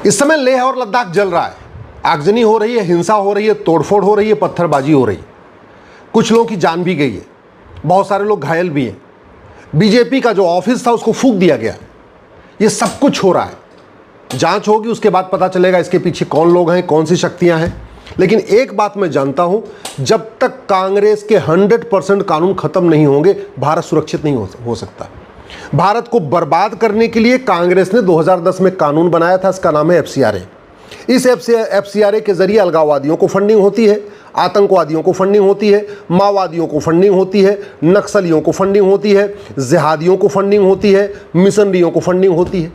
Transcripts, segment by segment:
इस समय लेह और लद्दाख जल रहा है, आगजनी हो रही है, हिंसा हो रही है, तोड़फोड़ हो रही है, पत्थरबाजी हो रही है, कुछ लोगों की जान भी गई है, बहुत सारे लोग घायल भी हैं। बीजेपी का जो ऑफिस था उसको फूंक दिया गया। ये सब कुछ हो रहा है, जांच होगी, उसके बाद पता चलेगा इसके पीछे कौन लोग हैं, कौन सी शक्तियां हैं। लेकिन एक बात मैं जानता हूं, जब तक कांग्रेस के 100% कानून खत्म नहीं होंगे, भारत सुरक्षित नहीं हो सकता। भारत को बर्बाद करने के लिए कांग्रेस ने 2010 में कानून बनाया था, इसका नाम है FCRA। इस FCRA के जरिए अलगाववादियों को फंडिंग होती है, आतंकवादियों को फंडिंग होती है, माओवादियों को फंडिंग होती है, नक्सलियों को फंडिंग होती है, जिहादियों को फंडिंग होती है, मिशनरियों को फंडिंग होती है।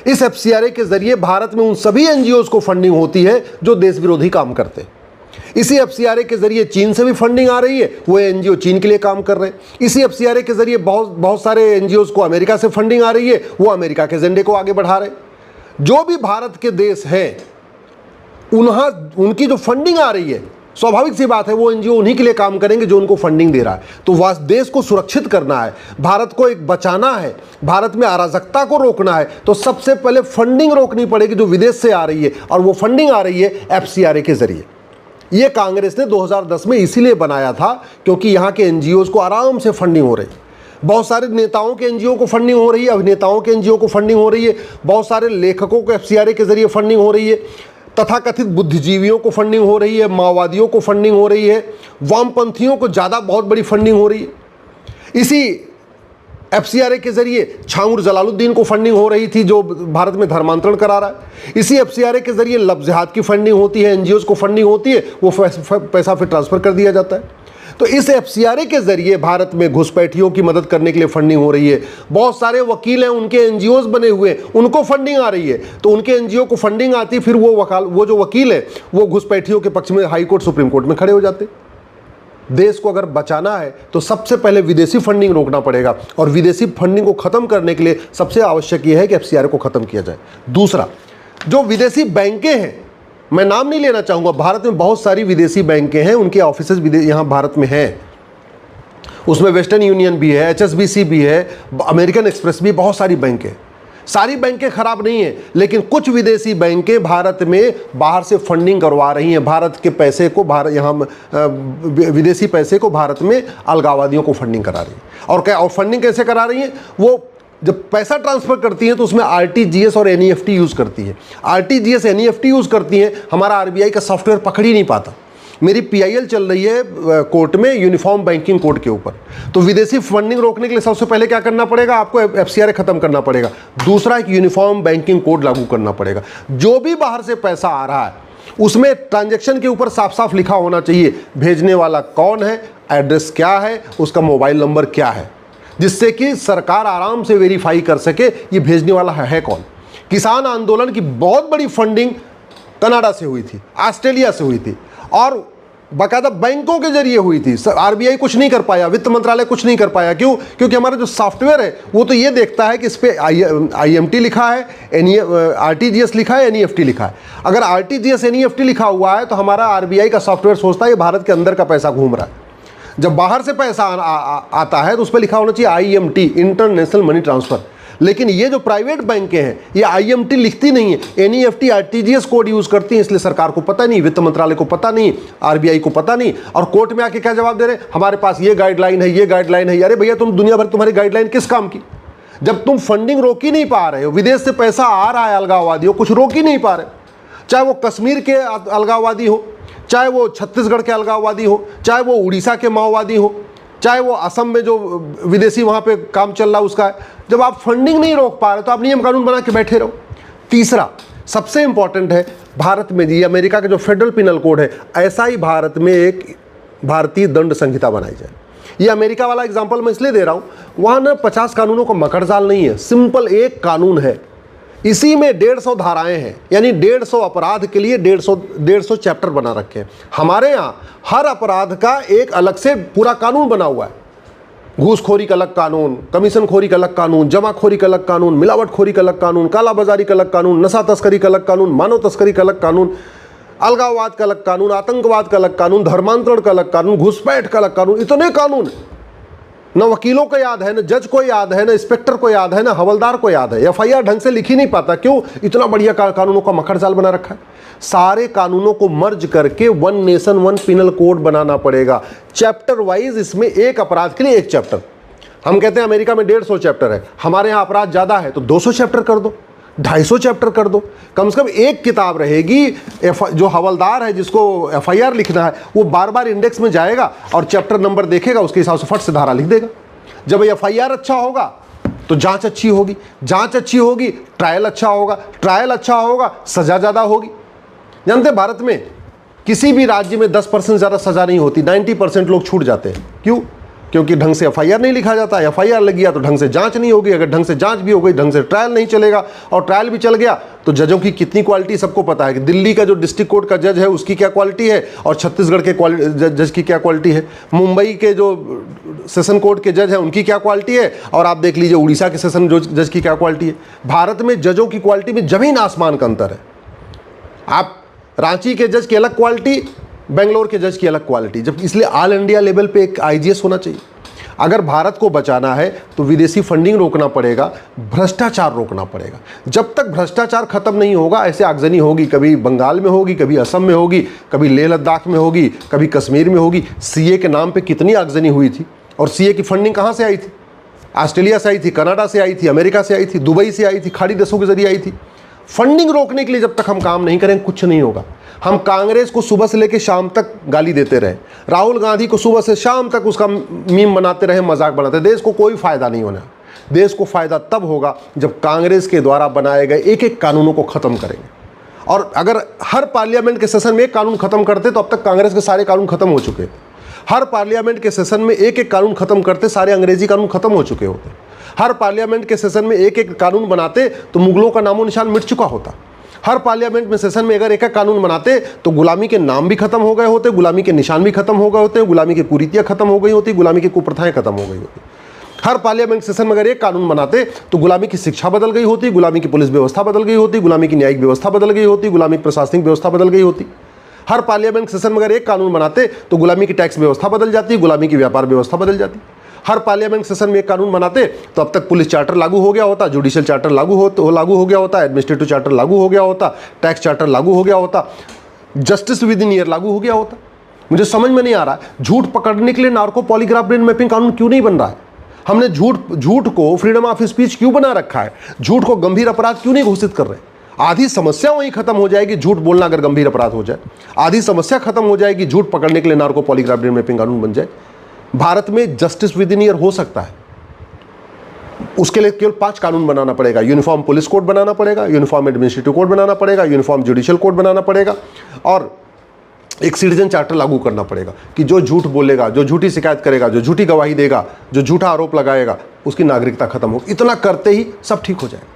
इस FCRA के जरिए भारत में उन सभी NGOs को फंडिंग होती है जो देश विरोधी काम करते हैं। इसी FCRA के जरिए चीन से भी फंडिंग आ रही है, वो NGO चीन के लिए काम कर रहे हैं। इसी FCRA के जरिए बहुत सारे NGOs को अमेरिका से फंडिंग आ रही है, वो अमेरिका के एजेंडे को आगे बढ़ा रहे हैं। जो भी भारत के देश हैं, उनकी जो फंडिंग आ रही है, स्वाभाविक सी बात है वो NGO उन्हीं के लिए काम करेंगे जो उनको फंडिंग दे रहा है। तो देश को सुरक्षित करना है, भारत को एक बचाना है, भारत में अराजकता को रोकना है, तो सबसे पहले फंडिंग रोकनी पड़ेगी जो विदेश से आ रही है, और वो फंडिंग आ रही है FCRA के जरिए। ये कांग्रेस ने 2010 में इसीलिए बनाया था क्योंकि यहाँ के NGOs को आराम से फंडिंग हो रही है। बहुत सारे नेताओं के NGO को फंडिंग हो रही है, अभिनेताओं के NGO को फंडिंग हो रही है, बहुत सारे लेखकों को FCRA के जरिए फंडिंग हो रही है, तथाकथित बुद्धिजीवियों को फंडिंग हो रही है, माओवादियों को फंडिंग हो रही है, वामपंथियों को ज़्यादा बहुत बड़ी फंडिंग हो रही है। इसी FCRA के जरिए छाऊर जलालुद्दीन को फंडिंग हो रही थी जो भारत में धर्मांतरण करा रहा है। इसी FCRA के जरिए लव जिहाद की फंडिंग होती है, NGOs को फंडिंग होती है, वो पैसा फिर ट्रांसफ़र कर दिया जाता है। तो इस FCRA के जरिए भारत में घुसपैठियों की मदद करने के लिए फंडिंग हो रही है। बहुत सारे वकील हैं, उनके NGOs बने हुए हैं, उनको फंडिंग आ रही है, तो उनके NGO को फंडिंग आती है, फिर वो जो वकील है वो घुसपैठियों के पक्ष में हाई कोर्ट, सुप्रीम कोर्ट में खड़े हो जाते। देश को अगर बचाना है तो सबसे पहले विदेशी फंडिंग रोकना पड़ेगा, और विदेशी फंडिंग को खत्म करने के लिए सबसे आवश्यक यह है कि FCRA को खत्म किया जाए। दूसरा, जो विदेशी बैंकें हैं, मैं नाम नहीं लेना चाहूँगा, भारत में बहुत सारी विदेशी बैंकें हैं, उनके ऑफिसेज यहाँ भारत में हैं। उसमें वेस्टर्न यूनियन भी है, HSBC भी है, अमेरिकन एक्सप्रेस भी, बहुत सारी बैंकें। सारी बैंकें खराब नहीं हैं, लेकिन कुछ विदेशी बैंकें भारत में बाहर से फंडिंग करवा रही हैं। भारत के पैसे को विदेशी पैसे को भारत में अलगाववादियों को फंडिंग करा रही है। और फंडिंग कैसे करा रही है? वो जब पैसा ट्रांसफ़र करती हैं तो उसमें RTGS और NEFT यूज़ करती है। RTGS NEFT यूज़ करती हैं, हमारा RBI का सॉफ्टवेयर पकड़ ही नहीं पाता। मेरी PIL चल रही है कोर्ट में, यूनिफॉर्म बैंकिंग कोड के ऊपर। तो विदेशी फंडिंग रोकने के लिए सबसे पहले क्या करना पड़ेगा? आपको FCRA खत्म करना पड़ेगा। दूसरा, एक यूनिफॉर्म बैंकिंग कोड लागू करना पड़ेगा। जो भी बाहर से पैसा आ रहा है उसमें ट्रांजैक्शन के ऊपर साफ साफ लिखा होना चाहिए भेजने वाला कौन है, एड्रेस क्या है, उसका मोबाइल नंबर क्या है, जिससे कि सरकार आराम से वेरीफाई कर सके ये भेजने वाला है कौन। किसान आंदोलन की बहुत बड़ी फंडिंग कनाडा से हुई थी, ऑस्ट्रेलिया से हुई थी, और बाकायदा बैंकों के जरिए हुई थी। RBI कुछ नहीं कर पाया, वित्त मंत्रालय कुछ नहीं कर पाया। क्यों? क्योंकि हमारा जो सॉफ्टवेयर है वो तो ये देखता है कि इस पर IMT लिखा है, RTGS लिखा है, NEFT लिखा है। अगर RTGS NEFT लिखा हुआ है तो हमारा RBI का सॉफ्टवेयर सोचता है ये भारत के अंदर का पैसा घूम रहा है। जब बाहर से पैसा आता है तो उस पर लिखा होना चाहिए IMT, इंटरनेशनल मनी ट्रांसफ़र। लेकिन ये जो प्राइवेट बैंकें हैं ये IMT लिखती नहीं है, NEFT RTGS कोड यूज़ करती हैं, इसलिए सरकार को पता नहीं, वित्त मंत्रालय को पता नहीं, RBI को पता नहीं, और कोर्ट में आके क्या जवाब दे रहे हैं? हमारे पास ये गाइडलाइन है, ये गाइडलाइन है। अरे भैया, तुम दुनिया भर तुम्हारी गाइडलाइन किस काम की? जब तुम फंडिंग रोक ही नहीं पा रहे हो, विदेश से पैसा आ रहा है अलगाववादियों, कुछ रोक ही नहीं पा रहे, चाहे वो कश्मीर के अलगाववादी हो, चाहे वो छत्तीसगढ़ के अलगाववादी हो, चाहे वो उड़ीसा के माओवादी हो, चाहे वो असम में जो विदेशी वहाँ पे काम चल रहा है उसका है। जब आप फंडिंग नहीं रोक पा रहे तो आप नियम कानून बना के बैठे रहो। तीसरा, सबसे इंपॉर्टेंट है, भारत में ये अमेरिका का जो फेडरल पिनल कोड है, ऐसा ही भारत में एक भारतीय दंड संहिता बनाई जाए। ये अमेरिका वाला एग्जाम्पल मैं इसलिए दे रहा हूँ, वहाँ ना 50 कानूनों का मकड़जाल नहीं है, सिंपल एक कानून है, इसी में 150 धाराएं हैं, यानी 150 अपराध के लिए 150 चैप्टर बना रखे हैं। हमारे यहाँ हर अपराध का एक अलग से पूरा कानून बना हुआ है। घूसखोरी का अलग कानून, कमीशनखोरी का अलग कानून, जमाखोरी का अलग कानून, मिलावटखोरी का अलग कानून, कालाबाजारी का अलग कानून, नशा तस्करी का अलग कानून, मानव तस्करी का अलग कानून, अलगाववाद का अलग कानून, आतंकवाद का अलग कानून, धर्मांतरण का अलग कानून, घुसपैठ का अलग कानून। इतने कानून ना वकीलों को याद है, ना जज को याद है, ना इंस्पेक्टर को याद है, ना हवलदार को याद है। एफआईआर ढंग से लिख ही नहीं पाता। क्यों? इतना बढ़िया कानूनों का मखर जाल बना रखा है। सारे कानूनों को मर्ज करके one nation one penal code बनाना पड़ेगा, चैप्टर वाइज। इसमें एक अपराध के लिए एक चैप्टर। हम कहते हैं अमेरिका में 150 चैप्टर है, हमारे यहाँ अपराध ज्यादा है तो 200 चैप्टर कर दो, 250 चैप्टर कर दो। कम से कम एक किताब रहेगी। जो हवलदार है जिसको एफआईआर लिखना है वो बार बार इंडेक्स में जाएगा और चैप्टर नंबर देखेगा, उसके हिसाब से फट से धारा लिख देगा। जब एफआईआर अच्छा होगा तो जांच अच्छी होगी, जांच अच्छी होगी ट्रायल अच्छा होगा, ट्रायल अच्छा होगा सजा ज्यादा होगी। जानते हैं भारत में किसी भी राज्य में 10% ज्यादा सजा नहीं होती, 90% लोग छूट जाते हैं। क्यों? क्योंकि ढंग से एफआईआर नहीं लिखा जाता। एफआईआर लग गया तो ढंग से जांच नहीं होगी, अगर ढंग से जांच भी हो गई ढंग से ट्रायल नहीं चलेगा, और ट्रायल भी चल गया तो जजों की कितनी क्वालिटी सबको पता है कि दिल्ली का जो डिस्ट्रिक्ट कोर्ट का जज है उसकी क्या क्वालिटी है और छत्तीसगढ़ के जज की क्या क्वालिटी है, मुंबई के जो सेशन कोर्ट के जज है उनकी क्या क्वालिटी है, और आप देख लीजिए उड़ीसा के सेशन जज की क्या क्वालिटी है। भारत में जजों की क्वालिटी में जमीन आसमान का अंतर है। आप रांची के जज की अलग क्वालिटी, बेंगलोर के जज की अलग क्वालिटी, जब इसलिए ऑल इंडिया लेवल पे एक आईजीएस होना चाहिए। अगर भारत को बचाना है तो विदेशी फंडिंग रोकना पड़ेगा, भ्रष्टाचार रोकना पड़ेगा। जब तक भ्रष्टाचार खत्म नहीं होगा ऐसे आगजनी होगी, कभी बंगाल में होगी, कभी असम में होगी, कभी लेह लद्दाख में होगी, कभी कश्मीर में होगी। सीए के नाम पे कितनी आगजनी हुई थी, और सीए की फंडिंग कहाँ से आई थी? ऑस्ट्रेलिया से आई थी, कनाडा से आई थी, अमेरिका से आई थी, दुबई से आई थी, खाड़ी देशों के जरिए आई थी। फंडिंग रोकने के लिए जब तक हम काम नहीं करें कुछ नहीं होगा। हम कांग्रेस को सुबह से लेकर शाम तक गाली देते रहे, राहुल गांधी को सुबह से शाम तक उसका मीम बनाते रहे, मजाक बनाते, देश को कोई फायदा नहीं होना। देश को फायदा तब होगा जब कांग्रेस के द्वारा बनाए गए एक एक कानूनों को खत्म करेंगे। और अगर हर पार्लियामेंट के सेशन में एक कानून खत्म करते तो अब तक कांग्रेस के सारे कानून खत्म हो चुके। हर पार्लियामेंट के सेशन में एक एक कानून खत्म करते सारे अंग्रेजी कानून खत्म हो चुके होते। हर पार्लियामेंट के सेशन में एक एक कानून बनाते तो मुगलों का नामो निशान मिट चुका होता। हर पार्लियामेंट में सेशन में अगर एक एक कानून बनाते तो गुलामी के नाम भी खत्म हो गए होते, गुलामी के निशान भी खत्म हो गए होते, गुलामी की कुरीतियां खत्म हो गई होती, गुलामी की कुप्रथाएं खत्म हो गई होती। हर पार्लियामेंट सेशन में अगर एक कानून बनाते तो गुलामी की शिक्षा बदल गई होती, गुलामी की पुलिस व्यवस्था बदल गई होती, गुलामी की न्यायिक व्यवस्था बदल गई होती, गुलामी की प्रशासनिक व्यवस्था बदल गई होती। हर पार्लियामेंट सेशन में अगर एक कानून बनाते तो गुलामी की टैक्स व्यवस्था बदल जाती, गुलामी की व्यापार व्यवस्था बदल जाती। हर पार्लियामेंट सेशन में एक कानून बनाते तो अब तक पुलिस चार्टर लागू हो गया होता, जुडिशियल चार्टर लागू हो गया होता, एडमिनिस्ट्रेटिव चार्टर लागू हो गया होता, टैक्स चार्टर लागू हो गया होता, जस्टिस विद इन ईयर लागू हो गया होता। मुझे समझ में नहीं आ रहा है झूठ पकड़ने के लिए नार्को पॉलीग्राफ ब्रेन मैपिंग कानून क्यों नहीं बन रहा है? हमने झूठ को फ्रीडम ऑफ स्पीच क्यों बना रखा है? झूठ को गंभीर अपराध क्यों नहीं घोषित कर रहे? आधी समस्या वहीं खत्म हो जाएगी झूठ बोलना अगर गंभीर अपराध हो जाए। आधी समस्या खत्म हो जाएगी झूठ पकड़ने के लिए नार्को पॉलीग्राफ ब्रेन मैपिंग कानून बन जाए। भारत में जस्टिस विद इन ईयर हो सकता है, उसके लिए केवल 5 कानून बनाना पड़ेगा। यूनिफॉर्म पुलिस कोड बनाना पड़ेगा, यूनिफॉर्म एडमिनिस्ट्रेटिव कोड बनाना पड़ेगा, यूनिफॉर्म जुडिशियल कोड बनाना पड़ेगा, और एक सिटीजन चार्टर लागू करना पड़ेगा कि जो झूठ बोलेगा, जो झूठी शिकायत करेगा, जो झूठी गवाही देगा, जो झूठा आरोप लगाएगा, उसकी नागरिकता खत्म हो। इतना करते ही सब ठीक हो जाएगा।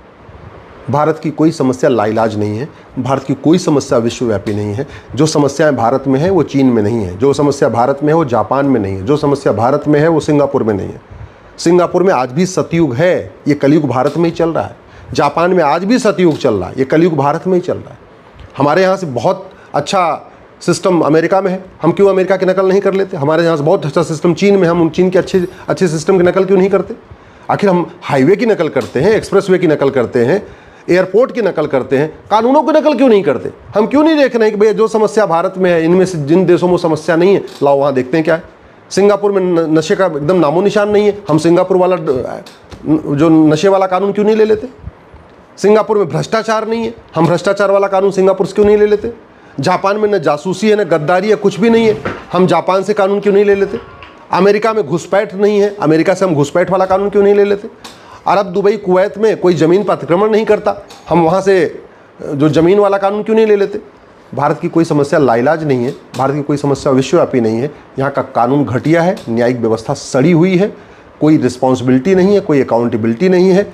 भारत की कोई समस्या लाइलाज नहीं है, भारत की कोई समस्या विश्वव्यापी नहीं है। जो समस्याएं भारत में है वो चीन में नहीं है, जो समस्या भारत में है वो जापान में नहीं है, जो समस्या भारत में है वो सिंगापुर में नहीं है। सिंगापुर में आज भी सतयुग है, ये कलयुग भारत में ही चल रहा है। जापान में आज भी सतयुग चल रहा है, ये कलयुग भारत में ही चल रहा है। हमारे यहाँ से बहुत अच्छा सिस्टम अमेरिका में है, हम क्यों अमेरिका की नकल नहीं कर लेते? हमारे यहाँ से बहुत अच्छा सिस्टम चीन में, हम उन चीन के अच्छे सिस्टम की नकल क्यों नहीं करते? आखिर हम हाईवे की नकल करते हैं, एक्सप्रेसवे की नकल करते हैं, एयरपोर्ट की नकल करते हैं, कानूनों की नकल क्यों नहीं करते? हम क्यों नहीं देख रहे हैं कि भैया जो समस्या भारत में है इनमें से जिन देशों में समस्या नहीं है, लाओ वहाँ देखते हैं क्या है। सिंगापुर में नशे का एकदम नामो निशान नहीं है, हम सिंगापुर वाला जो नशे वाला कानून क्यों नहीं ले लेते? सिंगापुर में भ्रष्टाचार नहीं है, हम भ्रष्टाचार वाला कानून सिंगापुर से क्यों नहीं ले लेते? जापान में न जासूसी है, न गद्दारी है, कुछ भी नहीं है, हम जापान से कानून क्यों नहीं ले लेते? अमेरिका में घुसपैठ नहीं है, अमेरिका से हम घुसपैठ वाला कानून क्यों नहीं ले लेते? अरब, दुबई, कुवैत में कोई ज़मीन पर अतिक्रमण नहीं करता, हम वहाँ से जो ज़मीन वाला कानून क्यों नहीं ले लेते? भारत की कोई समस्या लाइलाज नहीं है, भारत की कोई समस्या विश्वव्यापी नहीं है। यहाँ का कानून घटिया है, न्यायिक व्यवस्था सड़ी हुई है, कोई रिस्पॉन्सिबिलिटी नहीं है, कोई अकाउंटेबिलिटी नहीं है।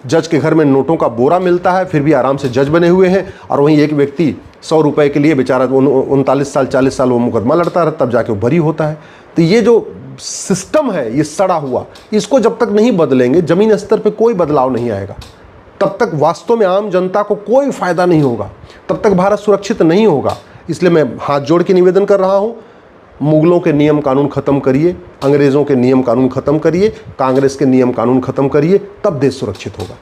जज के घर में नोटों का बोरा मिलता है, फिर भी आराम से जज बने हुए हैं, और वहीं एक व्यक्ति 100 रुपये के लिए बेचारा 39 साल 40 साल वो मुकदमा लड़ता है, तब जाके वो बरी होता है। तो ये जो सिस्टम है ये सड़ा हुआ, इसको जब तक नहीं बदलेंगे, जमीन स्तर पे कोई बदलाव नहीं आएगा, तब तक वास्तव में आम जनता को कोई फायदा नहीं होगा, तब तक भारत सुरक्षित नहीं होगा। इसलिए मैं हाथ जोड़ के निवेदन कर रहा हूँ, मुगलों के नियम कानून ख़त्म करिए, अंग्रेज़ों के नियम कानून ख़त्म करिए, कांग्रेस के नियम कानून ख़त्म करिए, तब देश सुरक्षित होगा।